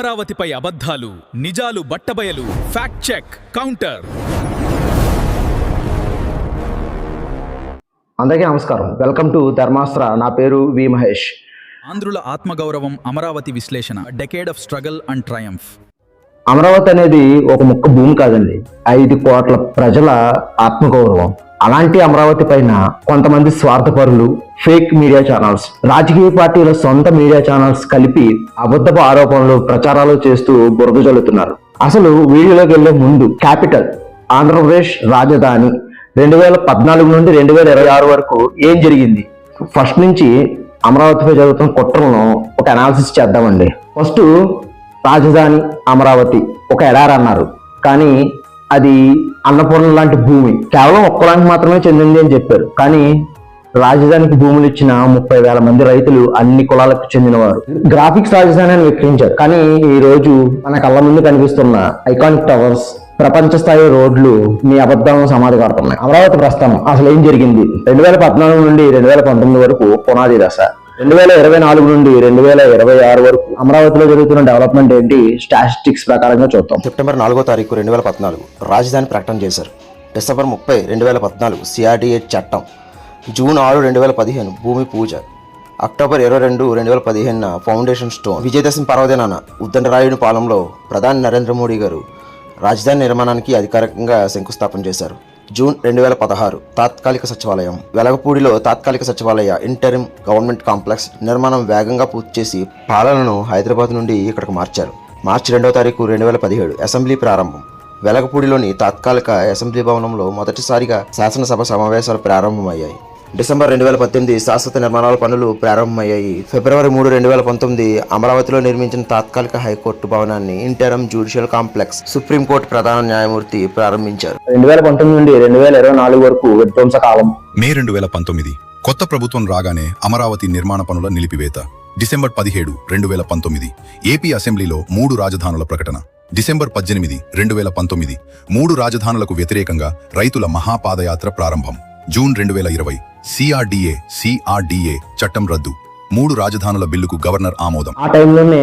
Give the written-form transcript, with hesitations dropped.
అమరావతిపై అబద్ధాలు, నిజాలు బట్టబయలు. Fact check counter. అందరికీ నమస్కారం. Welcome to Dharmastra. నా పేరు వి మహేష్. ఆంధ్రుల ఆత్మగౌరవం, అమరావతి విశ్లేషణ. Decade of struggle and triumph. Amaravati అనేది ఒక ముక్క భూమి కాదండి, 5 కోట్ల ప్రజల ఆత్మగౌరవం. అలాంటి అమరావతి పైన కొంతమంది స్వార్థపరులు, ఫేక్ మీడియా ఛానల్స్, రాజకీయ పార్టీల సొంత మీడియా ఛానల్స్ కలిపి అబద్ధపు ఆరోపణలు, ప్రచారాలు చేస్తూ బురద జల్లుతున్నారు. అసలు వీడియోలోకి వెళ్లే ముందు క్యాపిటల్ ఆంధ్రప్రదేశ్ రాజధాని 2014 నుండి 2026 వరకు ఏం జరిగింది, ఫస్ట్ నుంచి అమరావతిపై జరుగుతున్న కుట్రలను ఒక అనాలిసిస్ చేద్దామండి. ఫస్ట్ రాజధాని అమరావతి ఒక ఎడారి అన్నారు, కానీ అది అన్నపూర్ణ లాంటి భూమి, కేవలం ఒక్కలాంటి మాత్రమే చెందింది అని చెప్పారు. కానీ రాజధానికి భూములు ఇచ్చిన 30,000 మంది రైతులు అన్ని కులాలకు చెందినవారు. గ్రాఫిక్స్ రాజధాని అని విక్రయించారు, కానీ ఈ రోజు మన కళ్ళ ముందు కనిపిస్తున్న ఐకానిక్ టవర్స్, ప్రపంచ స్థాయి రోడ్లు మీ అబద్ధాలను సమాధి కడుతున్నాయి. అమరావతి ప్రస్థానం అసలు ఏం జరిగింది? 2014 నుండి 2019 వరకు పునాది దశ, 2024 నుండి 2026 వరకు అమరావతిలో జరుగుతున్న డెవలప్మెంట్ ఏంటి స్టాటిస్టిక్స్ ప్రకారంగా చూద్దాం. సెప్టెంబర్ 4వ తారీఖు 2014 రాజధాని ప్రకటన చేశారు. డిసెంబర్ 30, 2014 సిఆర్డీఏ చట్టం. జూన్ 6, 2015 భూమి పూజ. October 22, 2015 foundation stone. విజయదశమి పర్వదినాన ఉద్దండరాయుని పాలెంలో ప్రధాని నరేంద్ర మోడీ గారు రాజధాని నిర్మాణానికి అధికారికంగా శంకుస్థాపన చేశారు. జూన్ 2016 తాత్కాలిక సచివాలయం. వెలగపూడిలో తాత్కాలిక సచివాలయ ఇంటరిమ్ గవర్నమెంట్ కాంప్లెక్స్ నిర్మాణం వేగంగా పూర్తి చేసి పాలనను హైదరాబాద్ నుండి ఇక్కడికి మార్చారు. మార్చి 2వ తారీఖు 2017 అసెంబ్లీ ప్రారంభం. వెలగపూడిలోని తాత్కాలిక అసెంబ్లీ భవనంలో మొదటిసారిగా శాసనసభ సమావేశాలు ప్రారంభమయ్యాయి. డిసెంబర్ 2018 శాశ్వత నిర్మాణాల పనులు ప్రారంభమయ్యాయి. ఫిబ్రవరి 3, 2019 అమరావతిలో నిర్మించిన తాత్కాలిక హైకోర్టు భవనాన్ని ఇంటరమ్ జ్యుడిషియల్ కాంప్లెక్స్ సుప్రీంకోర్టు ప్రధాన న్యాయమూర్తి ప్రారంభించారు. 2019 నుండి 2024 వరకు విధ్వంస కాలం. మే 2019 కొత్త ప్రభుత్వం రాగానే అమరావతి నిర్మాణ పనుల నిలిపివేత. డిసెంబర్ 17, 2019 ఏపీ అసెంబ్లీలో 3 రాజధానుల ప్రకటన. డిసెంబర్ 18, 2019 3 రాజధానులకు వ్యతిరేకంగా రైతుల మహాపాదయాత్ర ప్రారంభం. జూన్ 2020 సిఆర్డీఏ చట్టం రద్దు. 3 రాజధానుల బిల్లుకు గవర్నర్ ఆమోదం. ఆ టైంలోనే